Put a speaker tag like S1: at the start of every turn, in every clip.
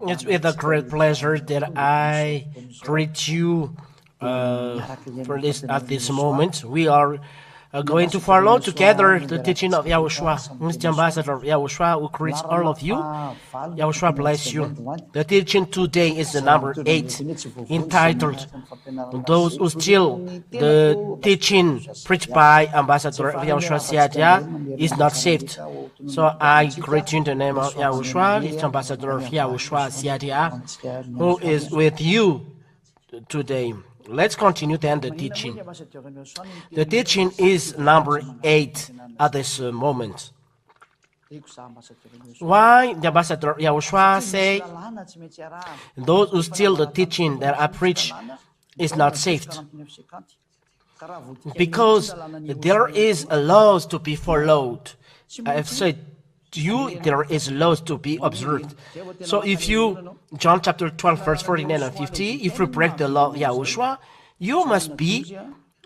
S1: It's with a great pleasure that I greet you at this moment. We are going to follow together the teaching of Yahushua, Mr. Ambassador of Yahushua, who greets all of you. Yahushua bless you. The teaching today is the number 8, entitled "Those Who Steal." The teaching preached by Ambassador of Yahushua ZHYAH is not saved. So I greet you in the name of Yahushua, the Ambassador of Yahushua ZHYAH, who is with you today. Let's continue then the teaching. The teaching is number 8 at this moment. Why the Ambassador Yahushua say those who steal the teaching that I preach is not saved? Because there is a laws to be followed. I have said to you, there is laws to be observed. So if you, John chapter 12, verse 49 and 50, if you break the law of Yahushua, you must be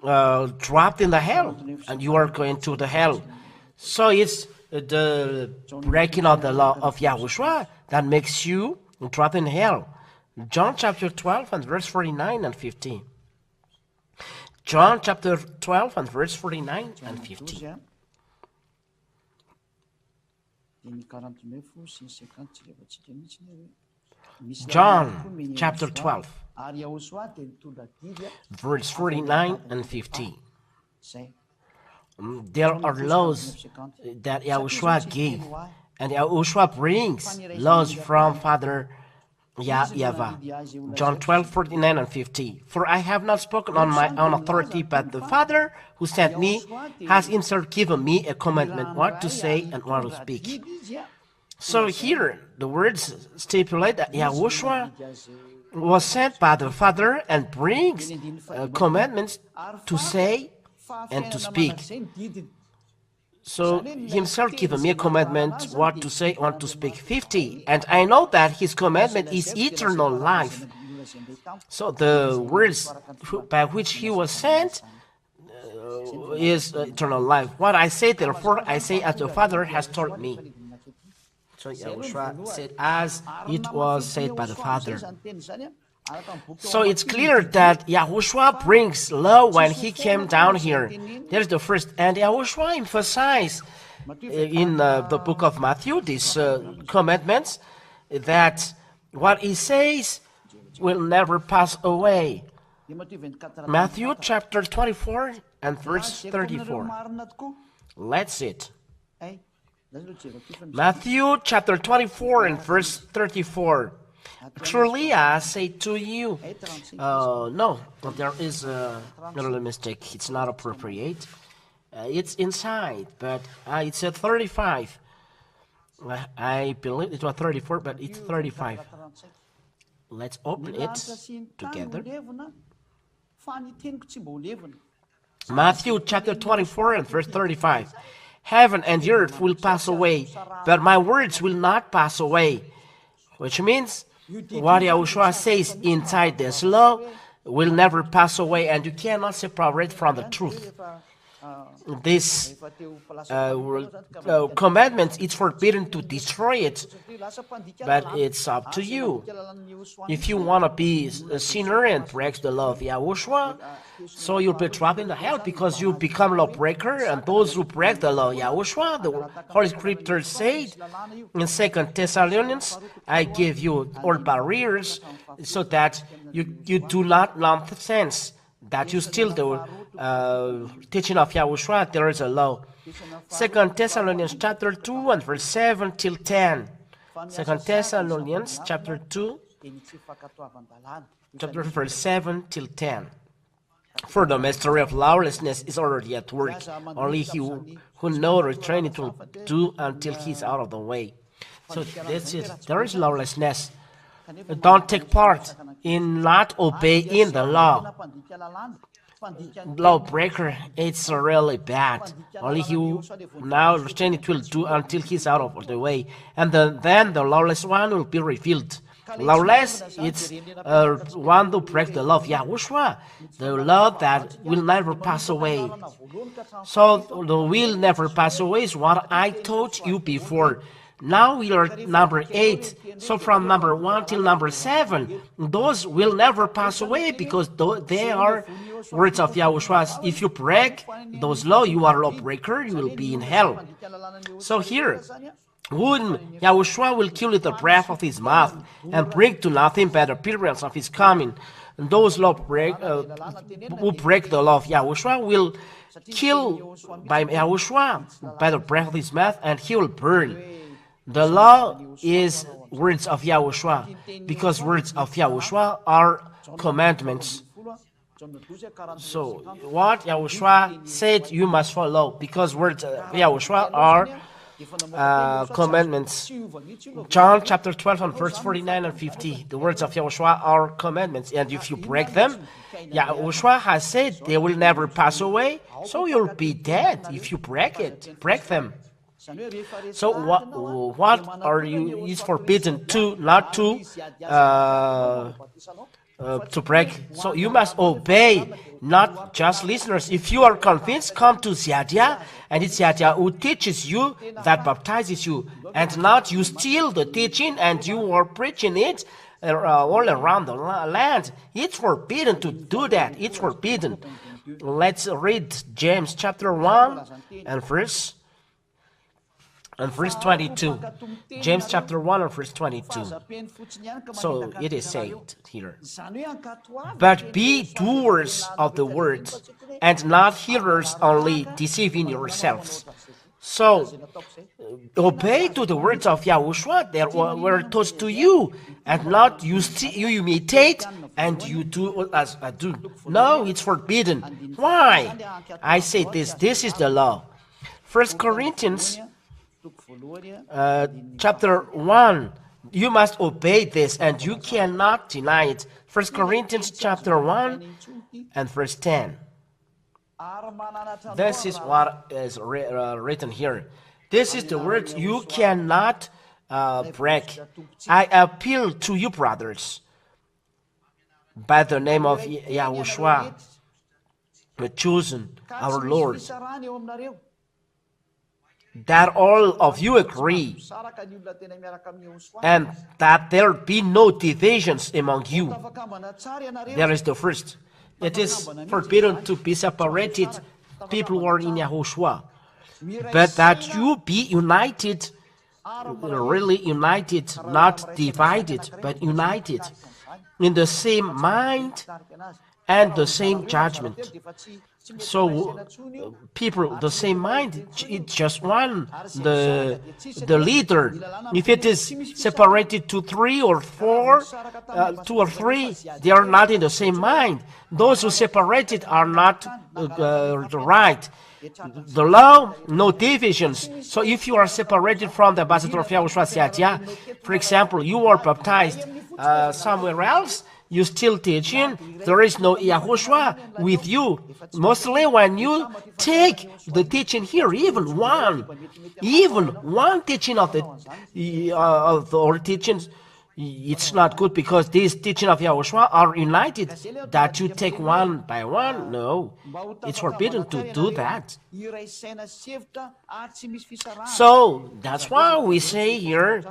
S1: dropped in the hell, and you are going to the hell. So it's the breaking of the law of Yahushua that makes you drop in hell. John chapter 12 and verse 49 and 50. John chapter 12 and verse 49 and 50. John chapter 12, verse 49 and 50. There are laws that Yahushua gave, and Yahushua brings laws from Father YAHOSHUAH. John 12, 49 and 50. For I have not spoken on my own authority, but the Father who sent me has himself given me a commandment what to say and what to speak. So here, the words stipulate that Yahushua was sent by the Father and brings commandments to say and to speak. So himself given me a commandment what to say, what to speak. 50. And I know that his commandment is eternal life. So the words by which he was sent is eternal life. What I say, therefore, I say as the Father has told me. So Yahushua said as it was said by the Father. So it's clear that Yahushua brings law when he came down here. There's the first. And Yahushua emphasized in the book of Matthew these commandments that what he says will never pass away. Matthew chapter 24 and verse 34. Let's see it. Matthew chapter 24 and verse 34. Truly I say to you, no, there is a little mistake. It's not appropriate. It's inside, but it's at 35. I believe it was 34, but it's 35. Let's open it together. Matthew chapter 24 and verse 35. Heaven and earth will pass away, but my words will not pass away. Which means what Yahushua says inside this law will never pass away, and you cannot separate from the truth. This commandment is forbidden to destroy it, but it's up to you. If you want to be a sinner and break the law of Yahushua, so you'll be trapped in the hell because you become lawbreaker, and those who break the law of Yahushua, the Holy Scripture said in 2 Thessalonians, I give you all barriers so that you do not nonsense, that you steal the teaching of Yahushua. There is a law. 2 Thessalonians chapter 2 and verse 7 till 10. 2 Thessalonians chapter 2, chapter verse 7 till 10. For the mystery of lawlessness is already at work. Only he who knows or trained it will do until he is out of the way. So this is, there is lawlessness. Don't take part in not obeying the law. Lawbreaker, it's really bad. Only he who now understand it will do until he's out of the way. And then the lawless one will be revealed. Lawless, it's one who breaks the law of Yahushua, the law that will never pass away. So the will never pass away is what I told you before. Now we are at number 8. So from number 1 till number 7, those will never pass away because they are words of Yahushua. If you break those laws, you are a lawbreaker, you will be in hell. So here, whom Yahushua will kill with the breath of his mouth and bring to nothing by the appearance of his coming. And those who break the law of Yahushua will kill by Yahushua by the breath of his mouth, and he will burn. The law is words of Yahushua, because words of Yahushua are commandments. So what Yahushua said you must follow, because words of Yahushua are commandments. John chapter 12 and verse 49 and 50. The words of Yahushua are commandments, and if you break them, Yahushua has said they will never pass away, so you'll be dead if you break them. So what are you is forbidden to, not to break? So you must obey, not just listeners. If you are convinced, come to ZHYAH, and it's ZHYAH who teaches you, that baptizes you, and not you steal the teaching and you are preaching it all around the land. It's forbidden to do that. It's forbidden. Let's read James chapter 1 and verse 22. James chapter 1 and verse 22. So it is said here, but be doers of the word, and not hearers only, deceiving yourselves. So obey to the words of Yahushua that were taught to you, and not you imitate and you do as I do. No, it's forbidden. Why? I say this is the law. 1 Corinthians chapter 1, you must obey this and you cannot deny it. 1 Corinthians chapter 1 and verse 10. This is what is written here. This is the word you cannot break. I appeal to you, brothers, by the name of Yahushua, the chosen, our Lord, that all of you agree, and that there be no divisions among you. There is the first. It is forbidden to be separated, people who are in Yahushua, but that you be united, really united, not divided, but united, in the same mind and the same judgment. So people, the same mind, it's just one, the leader. If it is separated to 3 or 4, 2 or 3, they are not in the same mind. Those who separated are not right. The law, no divisions. So if you are separated from the ambassador of Yahushua ZHYAH, for example, you are baptized somewhere else, you still teaching, there is no Yahushua with you. Mostly when you take the teaching here, even one teaching of our teachings, it's not good, because these teaching of Yahushua are united. That you take one by one, no, it's forbidden to do that. So that's why we say here,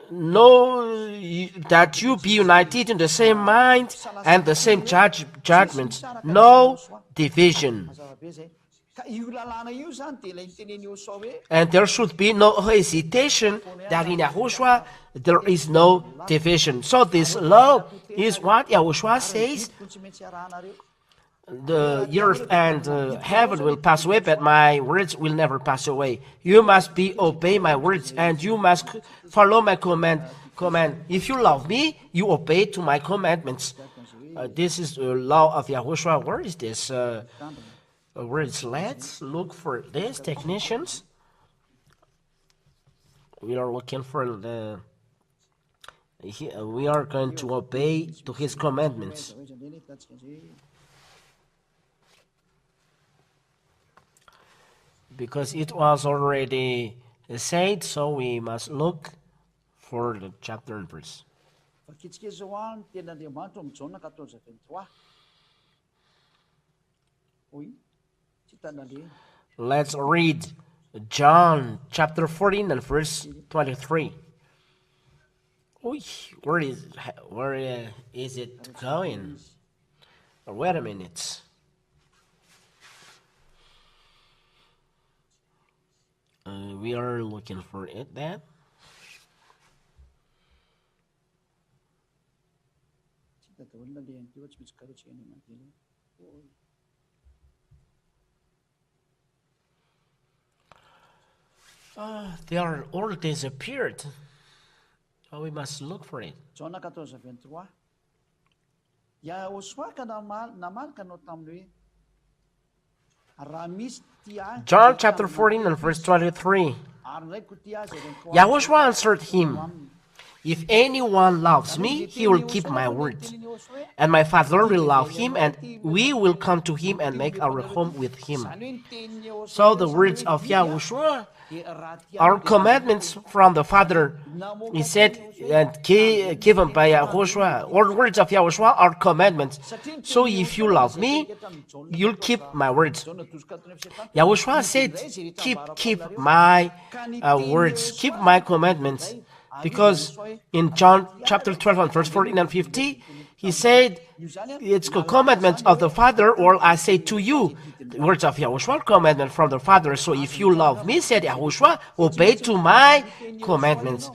S1: no, that you be united in the same mind and the same judgment, no division. And there should be no hesitation that in Yahushua there is no division. So this law is what Yahushua says. The earth and heaven will pass away, but my words will never pass away. You must obey my words, and you must follow my command. If you love me, you obey to my commandments. This is the law of Yahushua. Where is this? Let's look for this, technicians. We are looking for the. We are going to obey to his commandments. Because it was already said, so we must look for the chapter and verse. Let's read John chapter 14 and verse 23. Oy, where is it going? Oh, wait a minute. We are looking for it then. They are all disappeared. Oh, we must look for it.
S2: John 14:23. YAHOSHUAH ka naman kano tamli. Aramis tia.
S1: John chapter 14 and verse 23. YAHOSHUAH answered him, "If anyone loves me, he will keep my words. And my Father will love him, and we will come to him and make our home with him." So the words of YAHOSHUAH are commandments from the Father. He said, and given by YAHOSHUAH, or words of YAHOSHUAH are commandments. So if you love me, you'll keep my words. YAHOSHUAH said, keep my words, keep my commandments. Because in John chapter 12 and verse 14 and 50, he said, it's the commandments of the Father, or I say to you, the words of YAHOSHUAH, commandment from the Father. So if you love me, said YAHOSHUAH, obey to my commandments.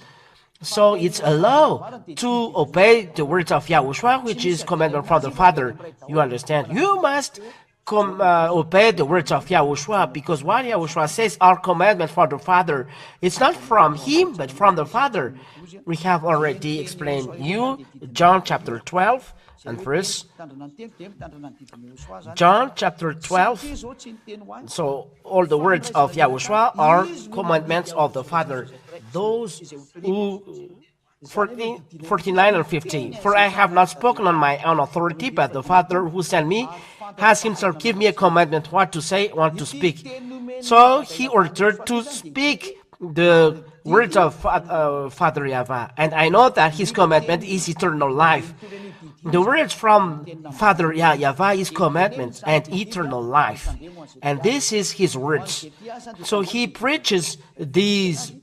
S1: So it's a law to obey the words of YAHOSHUAH, which is commandment from the Father. You understand? You must obey the words of YAHOSHUAH, because what YAHOSHUAH says are commandments for the Father. It's not from him, but from the Father. We have already explained you John chapter 12 and verse. John chapter 12. So all the words of YAHOSHUAH are commandments of the Father. Those who 49 and 50. For I have not spoken on my own authority, but the Father who sent me has himself given me a commandment what to say, what to speak. So he ordered to speak the words of Father YAHWAH, and I know that his commandment is eternal life. The words from Father YAHWAH is commandments and eternal life, and this is his words. So he preaches these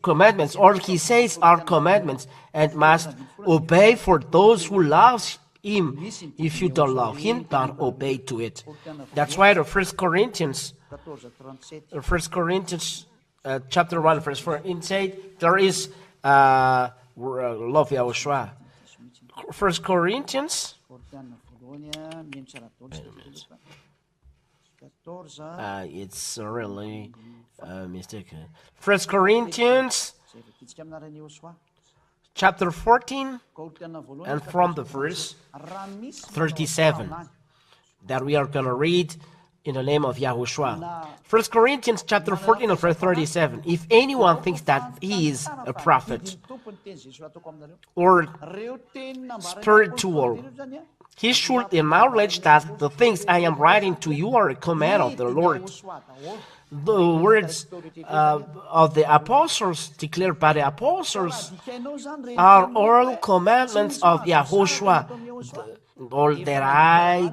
S1: commandments, or he says are commandments, and must obey for those who love him. If you don't love him, don't obey to it. That's why the 1 Corinthians chapter 1 verse 4 inside there is love YAHOSHUAH. 1 Corinthians it's really a mistake. 1 Corinthians chapter 14 and from the verse 37 that we are going to read in the name of YAHOSHUAH. 1 Corinthians chapter 14 and verse 37. If anyone thinks that he is a prophet or spiritual, he should acknowledge that the things I am writing to you are a command of the Lord. The words of the apostles, declared by the apostles, are all commandments of YAHOSHUAH. All that I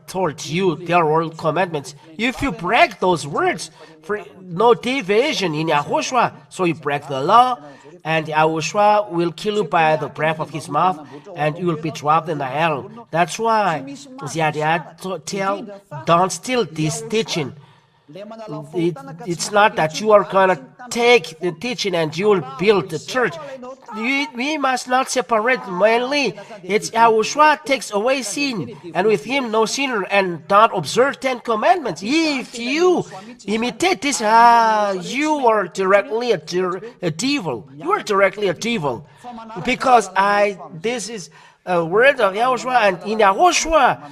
S1: told you, they are all commandments. If you break those words, no deviation in YAHOSHUAH, so you break the law, and YAHOSHUAH will kill you by the breath of his mouth, and you will be dropped in the hell. That's why ZHYAH don't steal this teaching. It's not that you are going to take the teaching and you will build the church. We must not separate mainly. It's YAHOSHUAH takes away sin, and with him no sinner, and don't observe 10 commandments. If you imitate this, you are directly a devil. You are directly a devil. Because this is a word of YAHOSHUAH, and in YAHOSHUAH,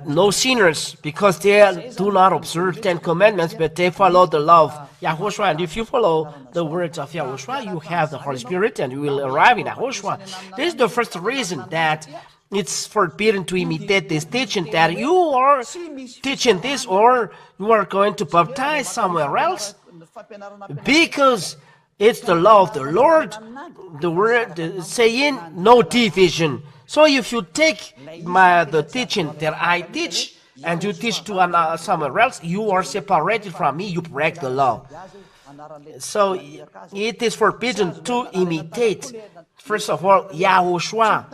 S1: no sinners, because they do not observe 10 commandments, but they follow the law of YAHOSHUAH. And if you follow the words of YAHOSHUAH, you have the Holy Spirit, and you will arrive in YAHOSHUAH. This is the first reason that it's forbidden to imitate this teaching, that you are teaching this, or you are going to baptize somewhere else, because it's the law of the Lord, the word saying no division. So if you take the teaching that I teach, and you teach to another, somewhere else, you are separated from me, you break the law. So it is forbidden to imitate, first of all, YAHOSHUAH.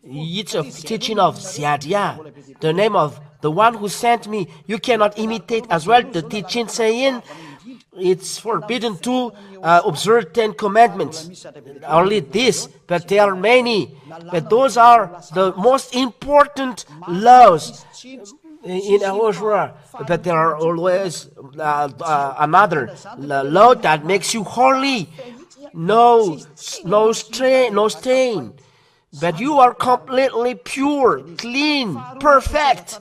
S1: It's a teaching of ZHYAH, the name of the one who sent me. You cannot imitate as well the teaching saying it's forbidden to observe 10 commandments. Only this, but there are many. But those are the most important laws in YAHOSHUAH. But there are always another law that makes you holy. No stain. But you are completely pure, clean, perfect.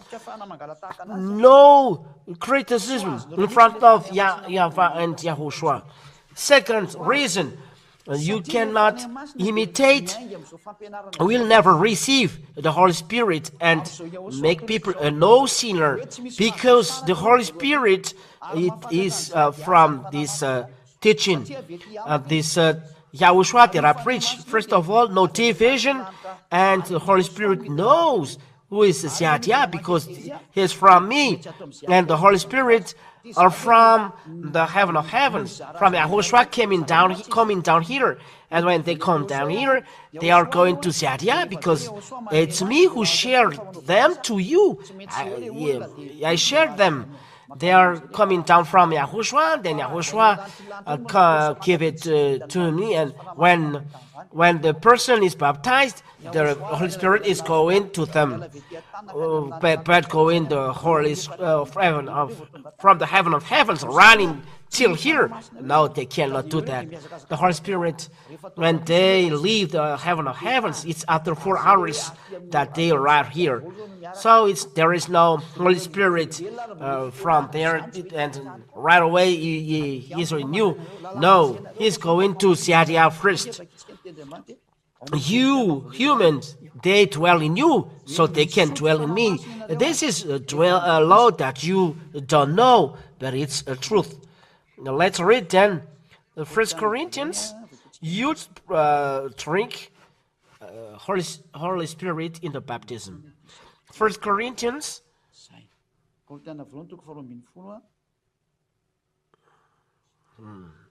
S1: No criticism in front of Yahweh and YAHOSHUAH. Second reason, you cannot imitate, will never receive the Holy Spirit and make people a no sinner, because the Holy Spirit, it is from this teaching, this YAHOSHUAH that I preach. First of all, no division, and the Holy Spirit knows who is ZHYAH, because he is from me, and the Holy Spirit are from the heaven of heavens, from YAHOSHUAH coming down here. And when they come down here, they are going to ZHYAH, because it's me who shared them to you. I shared them. They are coming down from YAHOSHUAH, then YAHOSHUAH give it to me, and when the person is baptized, the Holy Spirit is going to them, but going the Holy from the heaven of heavens, running till here. No, they cannot do that. The Holy Spirit, when they leave the heaven of heavens, it's after 4 hours that they arrive here. So there is no Holy Spirit from there, and right away he is renewed. No, he's going to ZHYAH first. You humans, they dwell in you, so they can dwell in me. This is a law that you don't know, but it's a truth. Now let's read then 1 Corinthians. You drink Holy Spirit in the baptism. 1 Corinthians.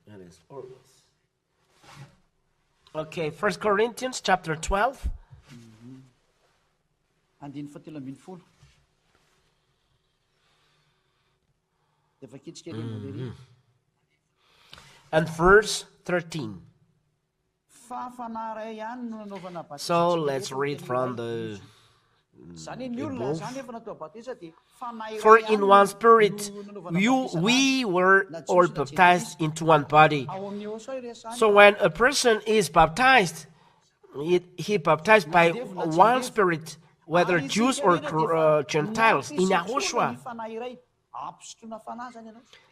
S1: That is always. Okay, 1 Corinthians chapter 12. And verse 13. So let's read from the For in one Spirit we were all baptized into one body. So when a person is baptized, he baptized by one Spirit, whether Jews or Gentiles, in YAHOSHUAH,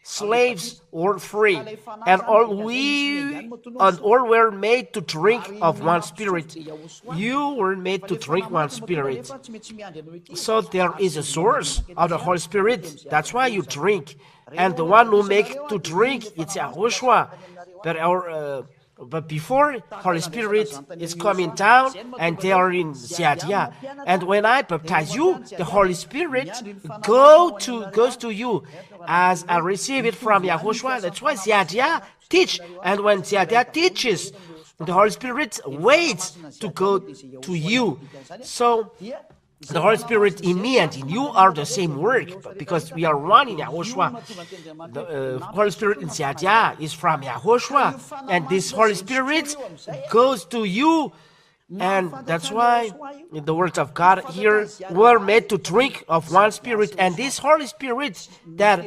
S1: slaves or free, and all were made to drink of one Spirit. You were made to drink one Spirit. So there is a source of the Holy Spirit. That's why you drink. And the one who makes to drink, it's YAHOSHUAH. But before, Holy Spirit is coming down, and they are in ZHYAH. And when I baptize you, the Holy Spirit goes to you as I receive it from YAHOSHUAH. That's why ZHYAH teach. And when ZHYAH teaches, the Holy Spirit waits to go to you. So the Holy Spirit in me and in you are the same work, because we are one in YAHOSHUAH. The Holy Spirit in ZHYAH is from YAHOSHUAH, and this Holy Spirit goes to you. And that's why in the words of God here, we're made to drink of one Spirit, and this Holy Spirit that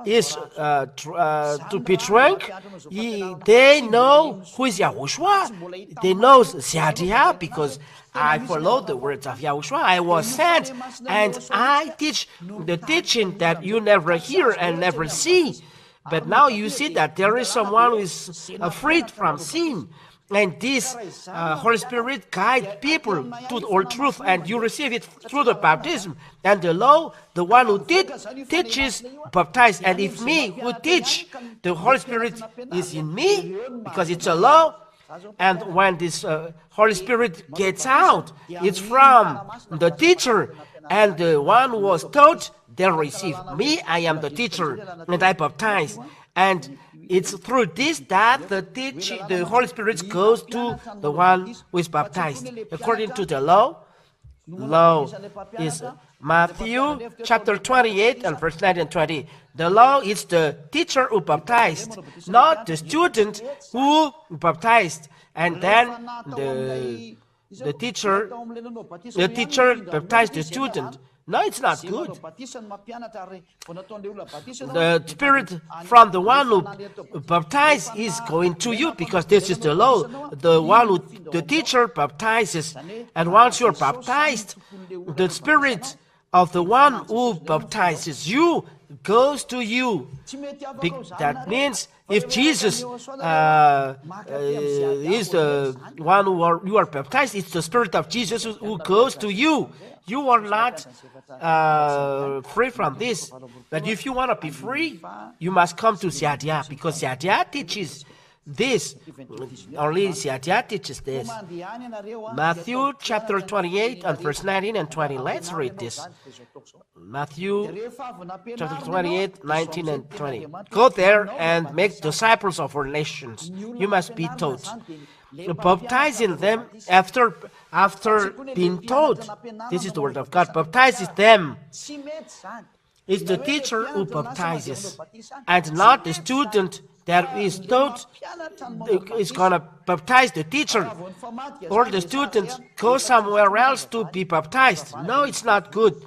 S1: is to be drunk, they know who is YAHOSHUAH. They know ZHYAH, because I follow the words of YAHOSHUAH. I was sent, and I teach the teaching that you never hear and never see. But now you see that there is someone who is freed from sin. And this Holy Spirit guides people to all truth, and you receive it through the baptism. And the law, the one who teaches, baptized. And if me who teach, the Holy Spirit is in me, because it's a law. And when this Holy Spirit gets out, it's from the teacher, and the one who was taught they receive. Me, I am the teacher, and I baptize. And it's through this that the Holy Spirit goes to the one who is baptized. According to the law is Matthew chapter 28 and verse 9 and 20. The law is the teacher who baptized, not the student who baptized. And then the teacher baptized the student. No, it's not good. The spirit from the one who baptized is going to you, because this is the law. The teacher baptizes, and once you're baptized, the spirit of the one who baptizes you goes to you. That means if Jesus is the one you are baptized, it's the spirit of Jesus who goes to you. You are not free from this. But if you want to be free, you must come to ZHYAH, because ZHYAH teaches this. Only ZHYAH teaches this. Matthew chapter 28 and verse 19 and 20. Let's read this. Matthew chapter 28, 19 and 20. Go there and make disciples of all nations. You must be taught, baptizing them after being taught. This is the word of God. Baptizes them. It's the teacher who baptizes, and not the student that is taught is going to baptize the teacher, or the student goes somewhere else to be baptized. No, it's not good.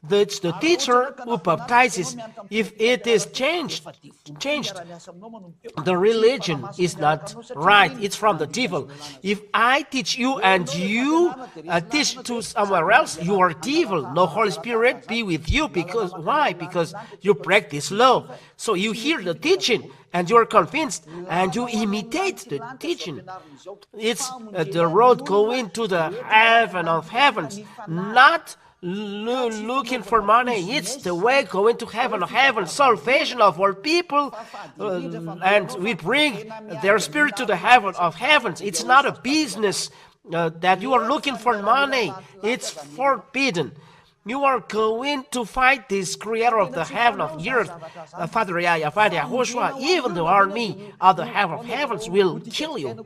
S1: It's the teacher who baptizes. If it is changed, the religion is not right. It's from the devil. If I teach you and you teach to somewhere else, you are devil. No Holy Spirit be with you. Because why? Because you break this law. So you hear the teaching and you are convinced and you imitate the teaching. It's the road going to the heaven of heavens, not looking for money. It's the way going to heaven of heaven, salvation of all people, and we bring their spirit to the heaven of heavens. It's not a business that you are looking for money. It's forbidden. You are going to fight this creator of the heaven of the earth, Father YAHOSHUAH, Father YAHOSHUAH. Even the army of the heaven of heavens will kill you.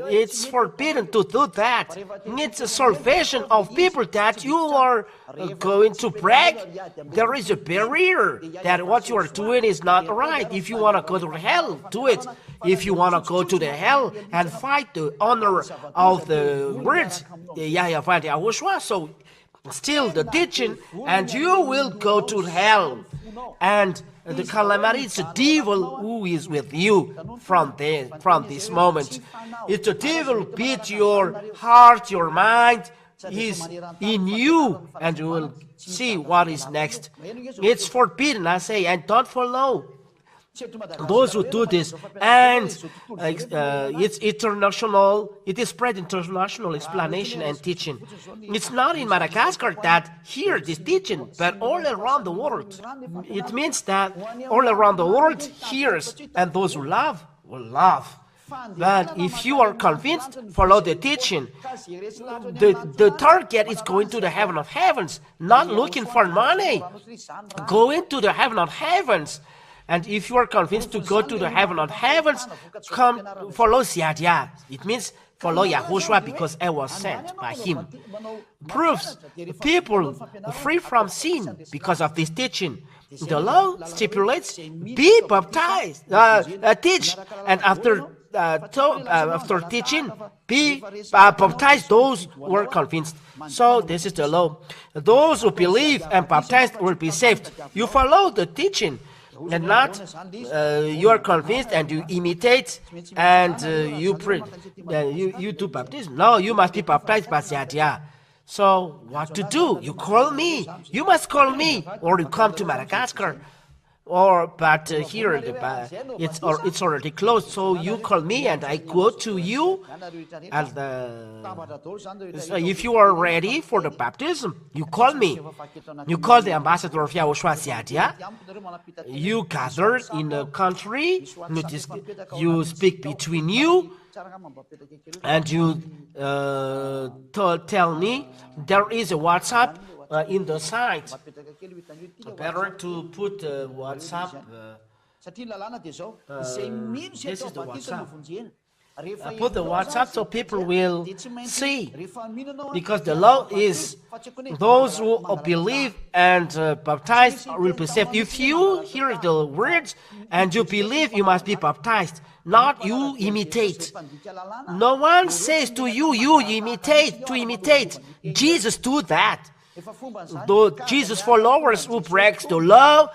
S1: It's forbidden to do that. It's a salvation of people that you are going to break. There is a barrier that what you are doing is not right. If you want to go to hell, do it. If you want to go to the hell and fight the honor of the words, YAHOSHUAH, Father YAHOSHUAH, so still the teaching, and you will go to hell. And the calamity is the devil who is with you from this moment. It's the devil beat your heart, your mind. He's in you, and you will see what is next. It's forbidden, I say, and don't follow those who do this. And it's international. It is spread international explanation and teaching. It's not in Madagascar that hear this teaching, but all around the world. It means that all around the world hears, and those who love will love. But if you are convinced, follow the teaching. The target is going to the heaven of heavens, not looking for money. Going to the heaven of heavens. And if you are convinced to go to the heaven of heavens, come follow ZHYAH. It means follow YAHOSHUAH, because I was sent by him. Proves people free from sin because of this teaching. The law stipulates, be baptized, teach, and after teaching, be baptized those who are convinced. So this is the law. Those who believe and baptized will be saved. You follow the teaching, and not you are convinced and you imitate and you do baptism. No, you must be baptized by ZHYAH. So what to do? You call me. You must call me, or you come to Madagascar. But here it's already closed. So you call me and I go to you. And so if you are ready for the baptism, you call me. You call the ambassador of YAHOSHUAH ZHYAH. You gather in a country. You speak between you. And you tell me there is a WhatsApp in the site.
S2: Mapetaka kely ho hitan'io ity
S1: Better to put WhatsApp.
S2: satria ny lalàna dia zao izay mino sy
S1: this is
S2: atao
S1: the
S2: batisa no
S1: WhatsApp.
S2: vonjena rehefa
S1: Put the WhatsApp so people will
S2: dia tsy maintsy
S1: see.
S2: rehefa mino anao
S1: Because the law is those who believe and baptized will be saved. If you hear the words and you believe, you must be baptized, not you imitate. No one says to you, you imitate, to imitate. Jesus do that. Though Jesus followers who breaks the law,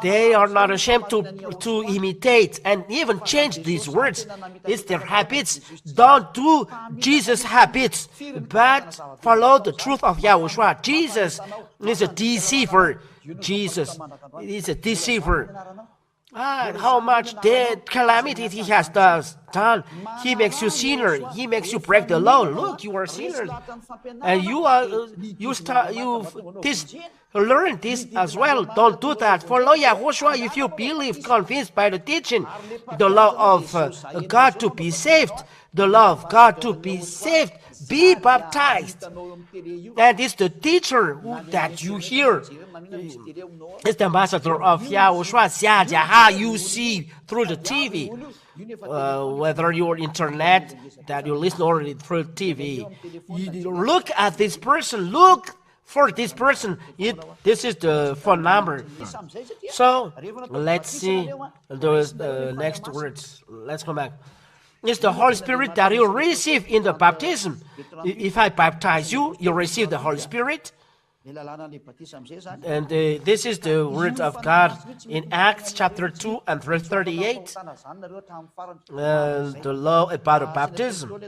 S1: they are not ashamed to imitate and even change these words. It's their habits. Don't do Jesus' habits, but follow the truth of Yahushua. Jesus is a deceiver. Jesus is a deceiver. How much dead calamities he has done. He makes you sinner. He makes you break the law. Look, you are sinner, and learn this as well. Don't do that. Follow Yahushua if you believe, convinced by the teaching, the law of God to be saved, the law of God to be saved. Be baptized. And it's the teacher that you hear. It's the ambassador of Yahushua, ZHYAH, you see through the TV. Whether you're internet, that you listen or through TV. You look at this person. Look for this person. This is the phone number. So, let's see the next words. Let's come back. It's the Holy Spirit that you receive in the baptism. If I baptize you, you receive the Holy Spirit. And this is the word of God in Acts chapter 2 and verse 38. The law about the baptism.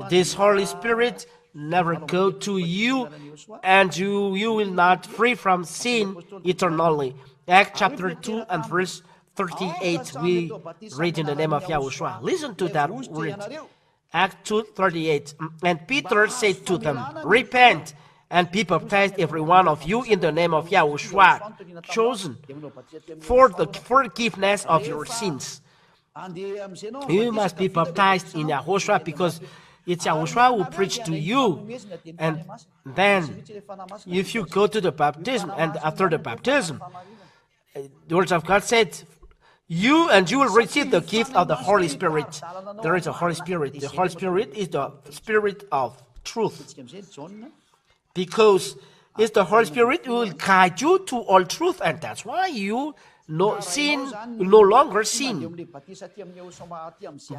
S1: This Holy Spirit never go to you, and you will not free from sin eternally. Acts chapter 2 and verse 38, we read in the name of Yahushua. Listen to that word. Acts 2:38. And Peter said to them, repent and be baptized every one of you in the name of Yahushua, chosen for the forgiveness of your sins. You must be baptized in Yahushua because it's Yahushua who preached to you. And then, if you go to the baptism, and after the baptism, the words of God said, you will receive the gift of the Holy Spirit. There is a Holy Spirit. The Holy Spirit is the Spirit of truth. Because it's the Holy Spirit who will guide you to all truth, and that's why you no longer sin.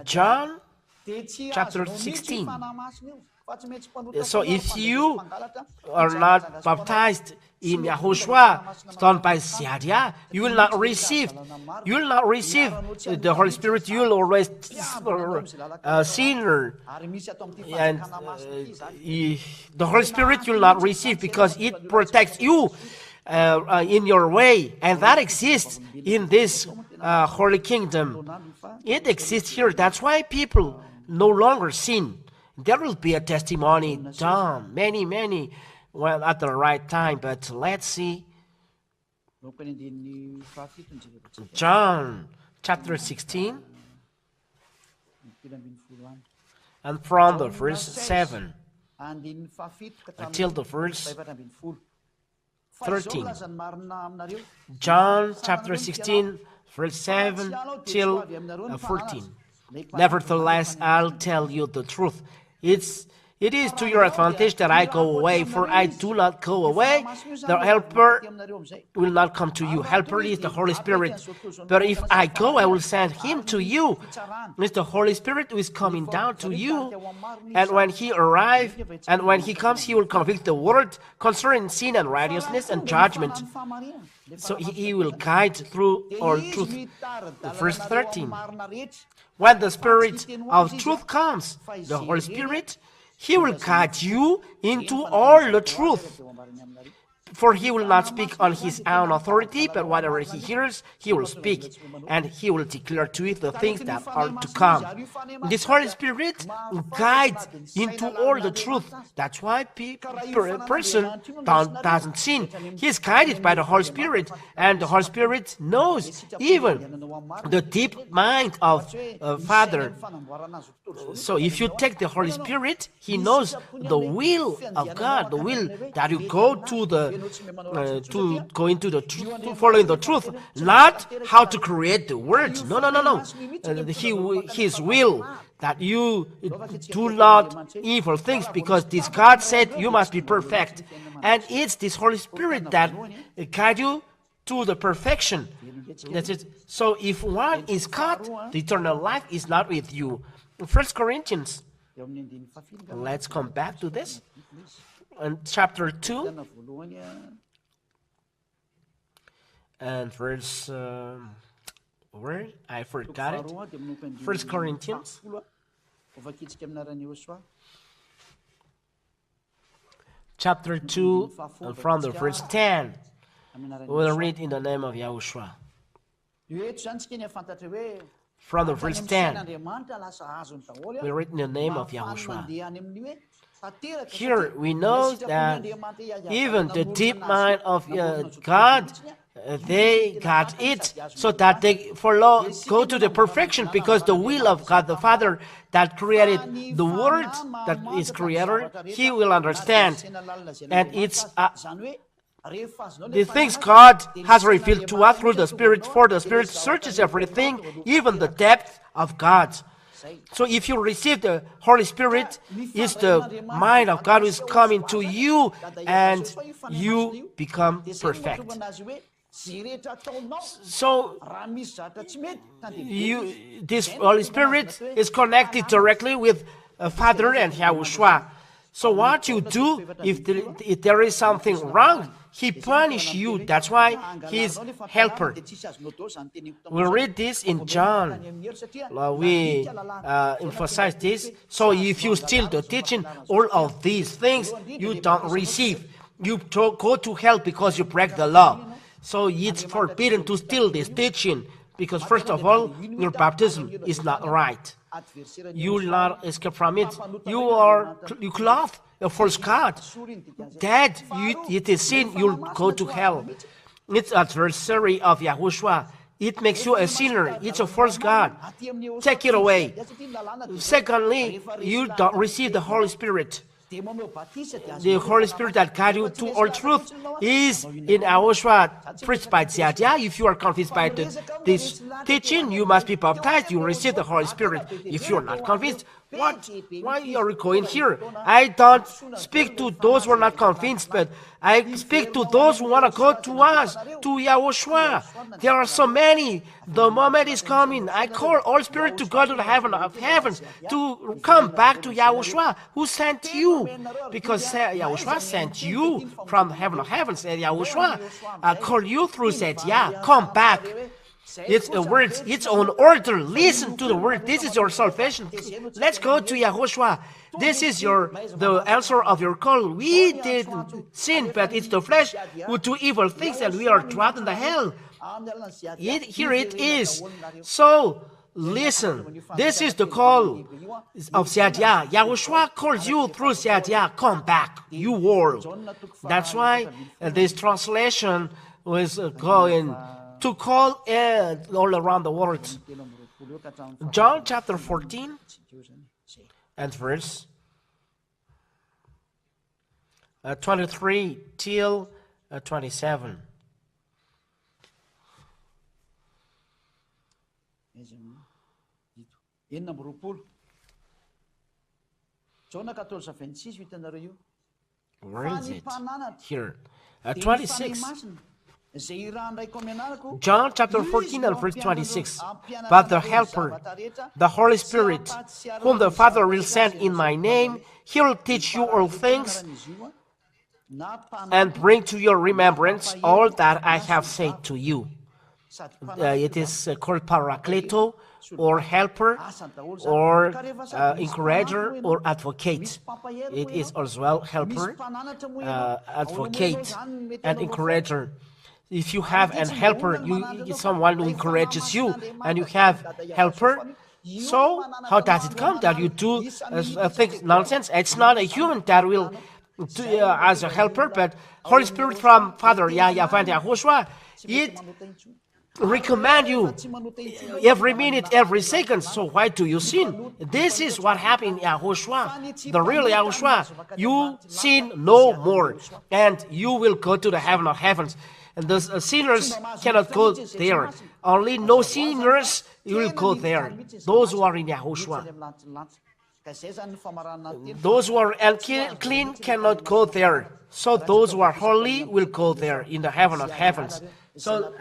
S1: John chapter 16. So if you are not baptized in Yahushua, done by ZHYAH, you will not receive the Holy Spirit. You will always sinner, and the Holy Spirit you will not receive because it protects you in your way, and that exists in this holy kingdom. It exists here. That's why people no longer sin. There will be a testimony done, many, well, at the right time. But let's see. John chapter 16, and from the verse 7 until the verse 13. John chapter 16, verse 7 till 14. Nevertheless, I'll tell you the truth. It is to your advantage that I go away, for I do not go away. The Helper will not come to you. Helper is the Holy Spirit. But if I go, I will send him to you. It's the Holy Spirit who is coming down to you. And when he arrives, and when he comes, he will convict the world concerning sin and righteousness and judgment. So he will guide through all truth. Verse 13. When the Spirit of truth comes, the Holy Spirit, he will guide you into all the truth. For he will not speak on his own authority, but whatever he hears, he will speak, and he will declare to it the things that are to come. This Holy Spirit guides into all the truth. That's why a person doesn't sin. He is guided by the Holy Spirit, and the Holy Spirit knows even the deep mind of Father. So if you take the Holy Spirit, he knows the will of God, the will that you go to go into the truth, following the truth, not how to create the words. No. His will that you do not evil things, because this God said you must be perfect, and it's this Holy Spirit that guide you to the perfection. That's it. So if one is caught, the eternal life is not with you. 1 Corinthians. Let's come back to this. And chapter 2 and verse where I forgot it. 1 Corinthians chapter 2 from the verse 10. We'll read in the name of Yahushua. From the verse 10, we read in the name of Yahushua. Here we know that even the deep mind of God, they got it so that they go to the perfection, because the will of God the Father that created the Word that is creator, he will understand. And it's the things God has revealed to us through the Spirit, for the Spirit searches everything, even the depth of God. So if you receive the Holy Spirit, it's the mind of God who is coming to you, and you become perfect. So this Holy Spirit is connected directly with Father and Yahushua. So what you do, if there is something wrong, he punishes you. That's why he is helper. We read this in John. We emphasize this. So if you steal the teaching, all of these things you don't receive. You go to hell because you break the law. So it's forbidden to steal this teaching, because first of all, your baptism is not right. You will not escape from it. You clothe a false God. That it is sin, you'll go to hell. It's adversary of Yahushua. It makes you a sinner. It's a false God. Take it away. Secondly, you don't receive the Holy Spirit. The Holy Spirit that guides you to all truth is in Yahushua, preached by ZHYAH. If you are convinced by this teaching, you must be baptized. You receive the Holy Spirit. If you are not convinced, why are you going here? I don't speak to those who are not convinced, but I speak to those who want to go to us, to Yahushua. There are so many. The moment is coming. I call all spirit to go to the heaven of heavens, to come back to Yahushua, who sent you. Because Yahushua sent you from the heaven of heavens. And Yahushua call you through ZHYAH. Come back. It's a word, its own order. Listen to the word. This is your salvation. Let's go to Yahushua. This is the answer of your call. We didn't sin, but it's the flesh who do evil things, and we are trapped in the hell. Here it is. So listen. This is the call of ZHYAH. Yahushua calls you through ZHYAH. Come back, you world. That's why this translation was going to call all around the world. John chapter 14 and verse 23 till 27. Where is it? Here. 26. John chapter 14 and verse 26. But the Helper, the Holy Spirit, whom the Father will send in my name, he will teach you all things and bring to your remembrance all that I have said to you. It is called Paracleto, or helper, or encourager, or advocate. It is as well helper, advocate, and encourager. If you have an helper, someone who encourages you, and you have helper, so how does it come that you do think nonsense? It's not a human that will do, as a helper, but Holy Spirit from Father YAHOSHUAH and YAHOSHUAH, it recommend you every minute, every second. So why do you sin? This is what happened in YAHOSHUAH, the real YAHOSHUAH. You sin no more, and you will go to the heaven of heavens. And the sinners cannot go there. Only no sinners will go there. Those who are in YAHOSHUAH. Those who are unclean cannot go there. So those who are holy will go there in the heaven of heavens. So,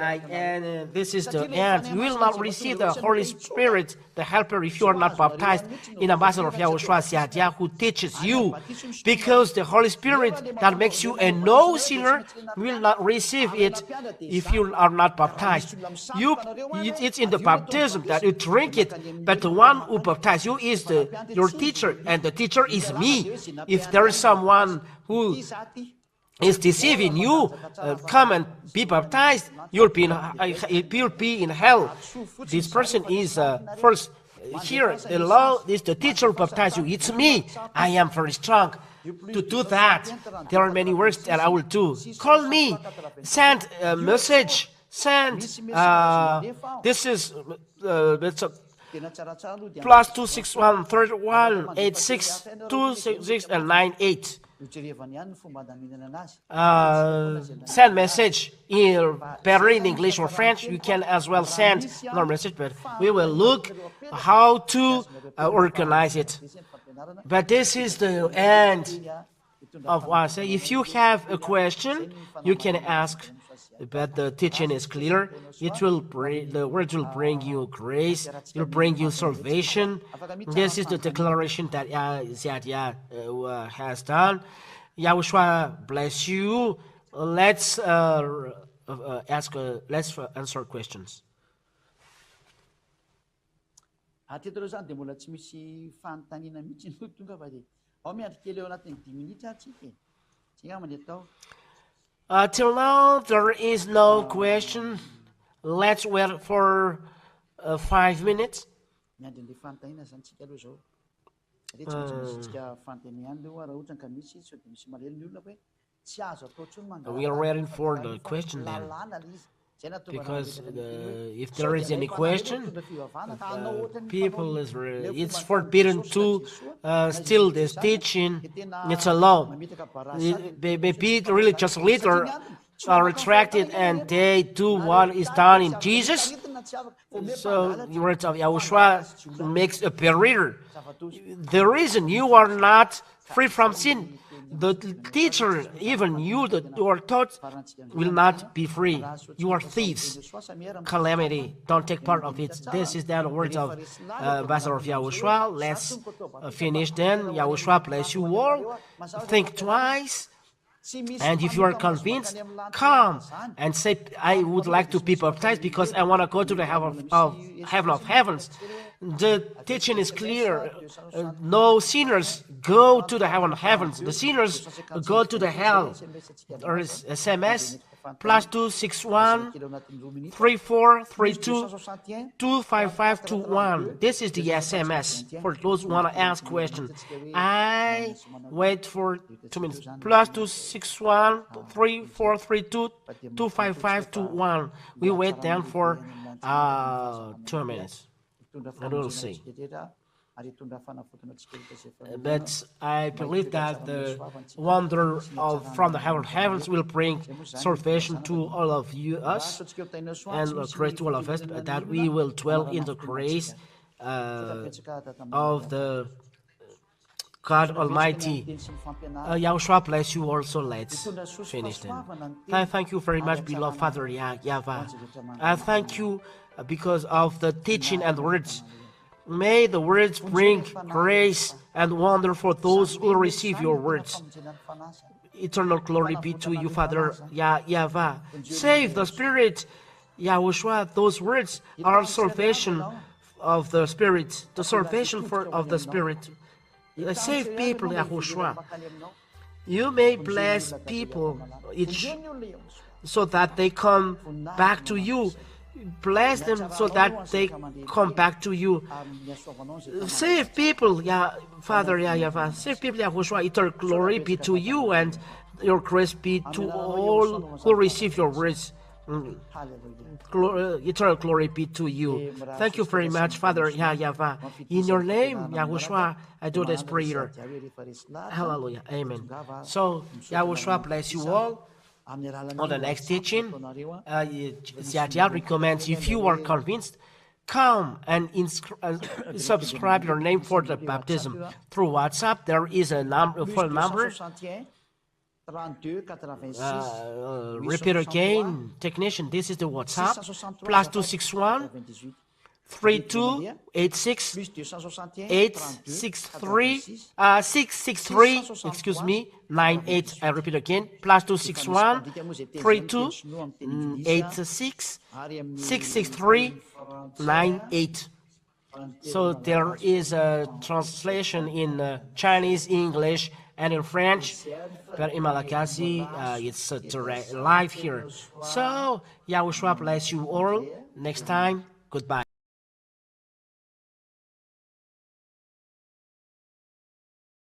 S1: this is the end. You will not receive the Holy Spirit, the helper, if you are not baptized in Ambassador of YAHOSHUAH, ZHYAH, who teaches you. Because the Holy Spirit that makes you a no sinner will not receive it if you are not baptized. It's in the baptism that you drink it, but the one who baptizes you is your teacher, and the teacher is me. If there is someone who is deceiving you, come and be baptized, you'll be in hell. This person is first here. The law is the teacher who baptizes you. It's me. I am very strong to do that. There are many works that I will do. Call me, send a message, send. This is plus 261 31 86 266 and 98. Send message better in English or French. You can as well send no message, but we will look how to organize it. But this is the end of what I say. If you have a question, you can ask. But the teaching is clear. It will the word will bring you grace. It will bring you salvation. This is the declaration that ZHYAH has done. YAHOSHUAH bless you. Let's let's answer questions. Till now, there is no question. Let's wait for 5 minutes. We are waiting for the question then. Because if there is any question, people it's forbidden to steal this teaching. It's a law. Maybe religious leaders are retracted and they do what is done in Jesus. So the words of YAHOSHUAH makes a barrier. The reason you are not free from sin, the teacher, even you that you are taught, will not be free. You are thieves. Calamity. Don't take part of it. This is the words of Ambassador of YAHOSHUAH. Let's finish then. YAHOSHUAH bless you all. Think twice. And if you are convinced, come and say, I would like to be baptized because I want to go to the heaven of heavens. The teaching is clear. No sinners go to the heaven of heavens. The sinners go to the hell. There is SMS plus 261 3432 25521. This is the SMS for those who want to ask questions. I wait for 2 minutes. Plus 261 3432 25521. We wait then for 2 minutes. And we'll see. But I believe that the wonder from the heavens will bring salvation to all of us and grace to all of us, that we will dwell in the grace of the God Almighty. YAHOSHUAH bless you also. Let's finish then. I thank you very much, beloved Father YAHOSHUAH. I thank you because of the teaching and words. May the words bring grace and wonder for those who receive your words. Eternal glory be to you, Father YAHOSHUAH. Save the Spirit Yahushua, those words are salvation of the Spirit, the salvation of the Spirit. Save people, Yahushua. You may bless people so that they come back to you. Bless them so that they come back to you. Save people, Father, save people, Yahushua. Eternal glory be to you, and your grace be to all who receive your words. Eternal glory be to you. Thank you very much, Father Yahweh. In your name, Yahushua, I do this prayer. Hallelujah. Amen. So, Yahushua bless you all. On the next teaching, ZHYAH recommends, if you are convinced, come and subscribe your name for the baptism. Through WhatsApp, there is a phone number. Repeat again, technician, this is the WhatsApp, +261 3286 663 98. I repeat again, +261 3286 663 98. So there is a translation in Chinese, English, and in French, but in Malagasy, it's live here. So, Yahushua bless you all. Next time, goodbye.